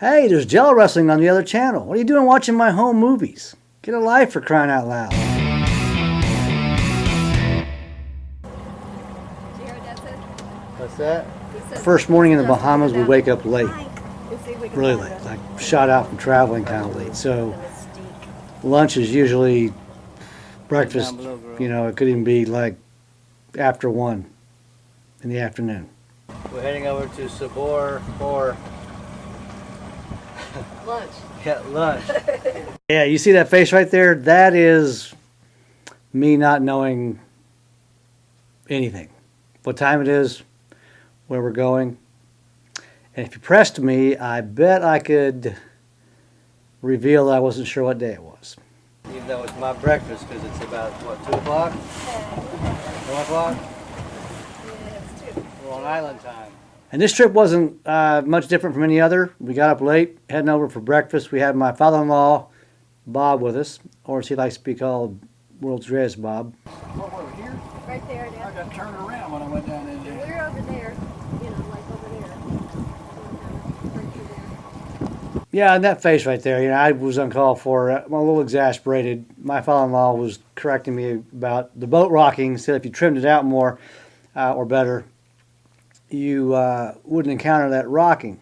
Hey, there's Jello Wrestling on the other channel. What are you doing watching my home movies? Get a life, for crying out loud. What's that? First morning in the Bahamas, we wake up late. Really late. Like shot out from traveling kind of late. So lunch is usually breakfast. You know, it could even be like after 1 in the afternoon. We're heading over to Sabor for lunch. Yeah, lunch. Yeah, you see that face right there? That is me not knowing anything. What time it is, where we're going. And if you pressed me, I bet I could reveal that I wasn't sure what day it was. Even though it's my breakfast, because it's about, what, 2 o'clock? 1 o'clock? Yeah, it's 2. We're on island time. And this trip wasn't much different from any other. We got up late, heading over for breakfast. We had my father-in-law, Bob, with us, or as he likes to be called, World's Greatest Bob. What, over here? Right there. Down. I got turned around when I went down in there. We're over there, you know, like over there. Yeah, and that face right there, you know, I was uncalled for. I'm a little exasperated. My father-in-law was correcting me about the boat rocking. Said if you trimmed it out more, or better, you wouldn't encounter that rocking.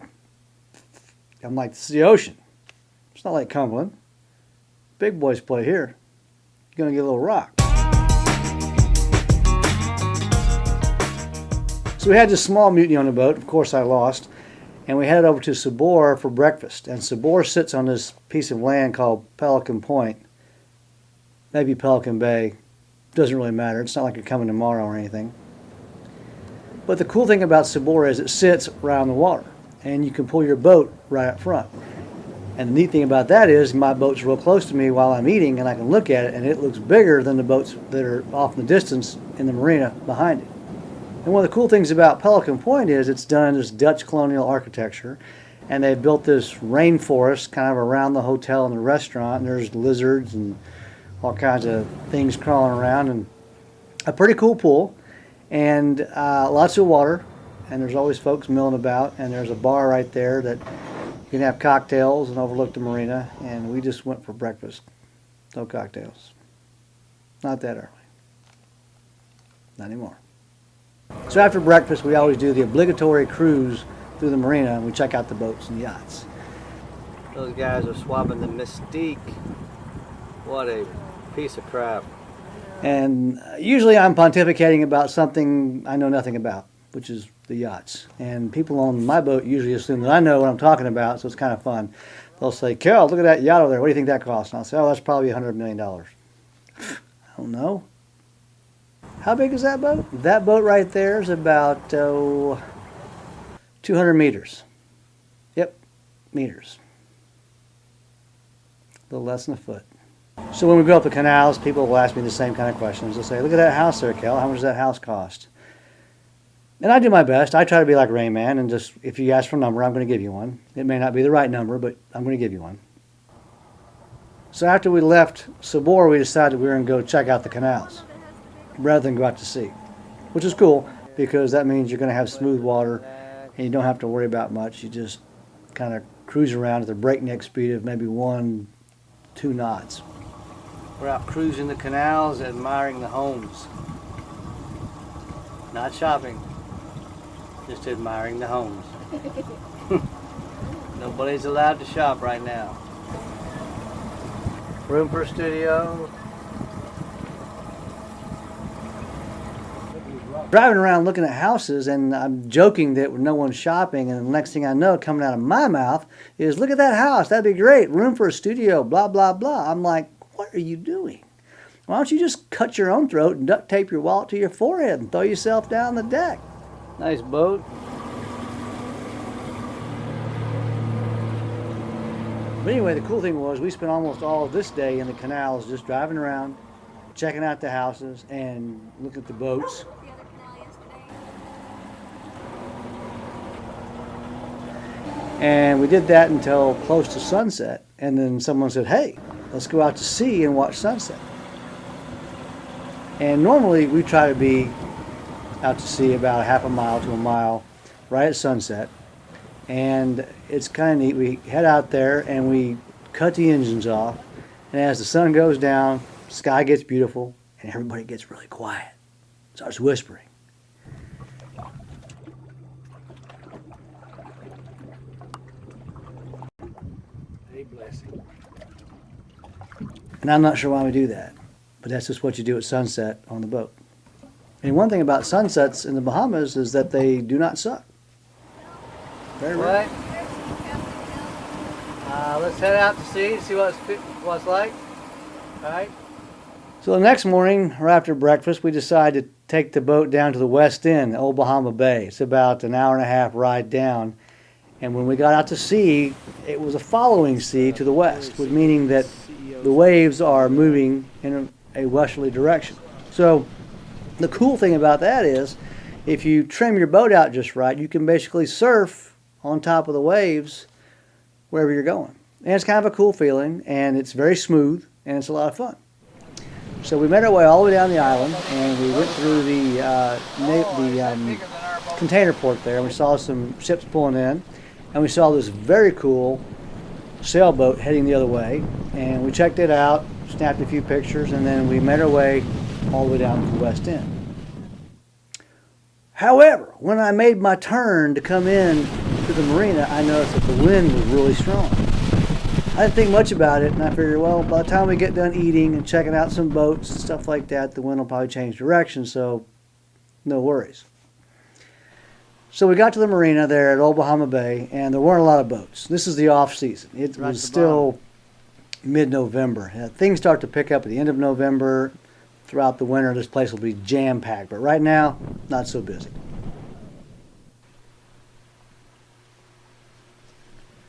I'm like, this is the ocean. It's not like Cumberland. Big boys play here. You're going to get a little rock. So we had this small mutiny on the boat. Of course, I lost. And we headed over to Sabor for breakfast. And Sabor sits on this piece of land called Pelican Point. Maybe Pelican Bay. Doesn't really matter. It's not like you're coming tomorrow or anything. But the cool thing about Sabor is it sits right on the water, and you can pull your boat right up front. And the neat thing about that is my boat's real close to me while I'm eating, and I can look at it, and it looks bigger than the boats that are off in the distance in the marina behind it. And one of the cool things about Pelican Point is it's done in this Dutch colonial architecture, and they've built this rainforest kind of around the hotel and the restaurant, and there's lizards and all kinds of things crawling around, and a pretty cool pool. And lots of water, and there's always folks milling about, and there's a bar right there that you can have cocktails and overlook the marina, and we just went for breakfast. No cocktails. Not that early. Not anymore. So after breakfast, we always do the obligatory cruise through the marina, and we check out the boats and yachts. Those guys are swapping the Mystique. What a piece of crap. And usually I'm pontificating about something I know nothing about, which is the yachts. And people on my boat usually assume that I know what I'm talking about, so it's kind of fun. They'll say, Carol, look at that yacht over there. What do you think that costs? And I'll say, oh, that's probably $100 million. I don't know. How big is that boat? That boat right there is about 200 meters. Yep, meters. A little less than a foot. So when we go up the canals, people will ask me the same kind of questions. They'll say, look at that house there, Kel. How much does that house cost? And I do my best. I try to be like Rain Man, and just, if you ask for a number, I'm going to give you one. It may not be the right number, but I'm going to give you one. So after we left Sabor, we decided we were going to go check out the canals rather than go out to sea, which is cool because that means you're going to have smooth water and you don't have to worry about much. You just kind of cruise around at the breakneck speed of maybe 1-2 knots. We're out cruising the canals, admiring the homes. Not shopping, just admiring the homes. Nobody's allowed to shop right now. Room for a studio. Driving around looking at houses, and I'm joking that no one's shopping, and the next thing I know, coming out of my mouth is, look at that house, that'd be great, room for a studio, blah, blah, blah. I'm like, what are you doing? Why don't you just cut your own throat and duct tape your wallet to your forehead and throw yourself down the deck? Nice boat. But anyway, the cool thing was we spent almost all of this day in the canals just driving around, checking out the houses and looking at the boats. And we did that until close to sunset, and then someone said, hey, let's go out to sea and watch sunset. And normally we try to be out to sea about a half a mile to a mile right at sunset. And it's kind of neat. We head out there and we cut the engines off. And as the sun goes down, the sky gets beautiful and everybody gets really quiet. Starts whispering. A blessing. And I'm not sure why we do that, but that's just what you do at sunset on the boat. And one thing about sunsets in the Bahamas is that they do not suck. Very rare. Let's head out to see what it's like. All right. So the next morning, or after breakfast, we decided to take the boat down to the west end, Old Bahama Bay. It's about an hour and a half ride down. And when we got out to sea, it was a following sea to the west, meaning that the waves are moving in a westerly direction. So the cool thing about that is, if you trim your boat out just right, you can basically surf on top of the waves wherever you're going. And it's kind of a cool feeling, and it's very smooth, and it's a lot of fun. So we made our way all the way down the island, and we went through the container port there, and we saw some ships pulling in, and we saw this very cool sailboat heading the other way, and we checked it out, snapped a few pictures, and then we made our way all the way down to the west end. However, when I made my turn to come in to the marina, I noticed that the wind was really strong. I didn't think much about it, and I figured, well, by the time we get done eating and checking out some boats and stuff like that, the wind will probably change direction, so no worries. So we got to the marina there at Old Bahama Bay, and there weren't a lot of boats. This is the off season. It was still mid-November. Things start to pick up at the end of November. Throughout the winter, this place will be jam-packed, but right now, not so busy.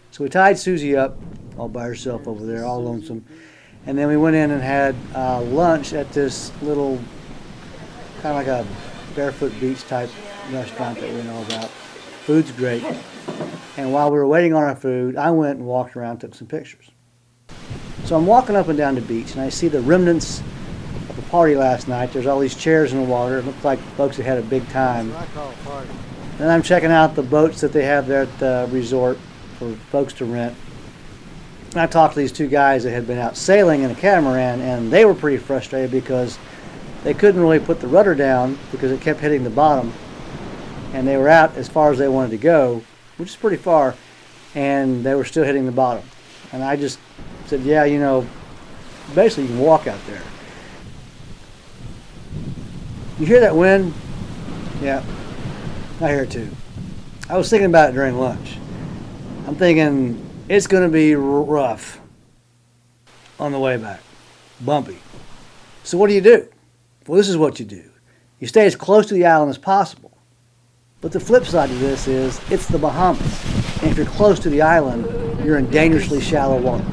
So we tied Susie up all by herself over there, all lonesome. And then we went in and had lunch at this little, kind of like a barefoot beach type restaurant that we know about. Food's great. And while we were waiting on our food, I went and walked around, took some pictures. So I'm walking up and down the beach, and I see the remnants of the party last night. There's all these chairs in the water. It looks like folks had a big time. That's what I call a party. And I'm checking out the boats that they have there at the resort for folks to rent. And I talked to these two guys that had been out sailing in a catamaran, and they were pretty frustrated because they couldn't really put the rudder down because it kept hitting the bottom. And they were out as far as they wanted to go, which is pretty far, and they were still hitting the bottom. And I just said, yeah, you know, basically you can walk out there. You hear that wind? Yeah, I hear it too. I was thinking about it during lunch. I'm thinking it's going to be rough on the way back, bumpy. So what do? Well, this is what you do. You stay as close to the island as possible. But the flip side of this is it's the Bahamas. And if you're close to the island, you're in dangerously shallow water,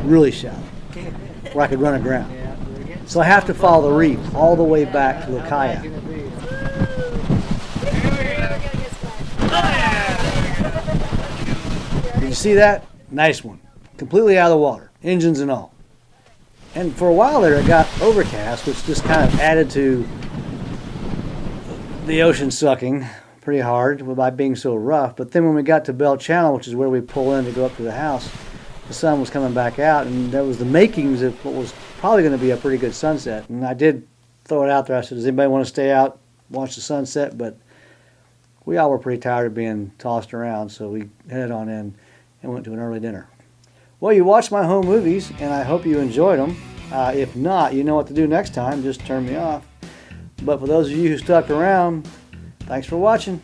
really shallow, where I could run aground. So I have to follow the reef all the way back to the kayak. Did you see that? Nice one. Completely out of the water, engines and all. And for a while there it got overcast, which just kind of added to the ocean sucking pretty hard by being so rough. But then when we got to Bell Channel, which is where we pull in to go up to the house, the sun was coming back out, and there was the makings of what was probably going to be a pretty good sunset. And I did throw it out there. I said, does anybody want to stay out, watch the sunset? But we all were pretty tired of being tossed around, so we headed on in and went to an early dinner. Well, you watched my home movies, and I hope you enjoyed them. If not, you know what to do next time. Just turn me off. But for those of you who stuck around, thanks for watching.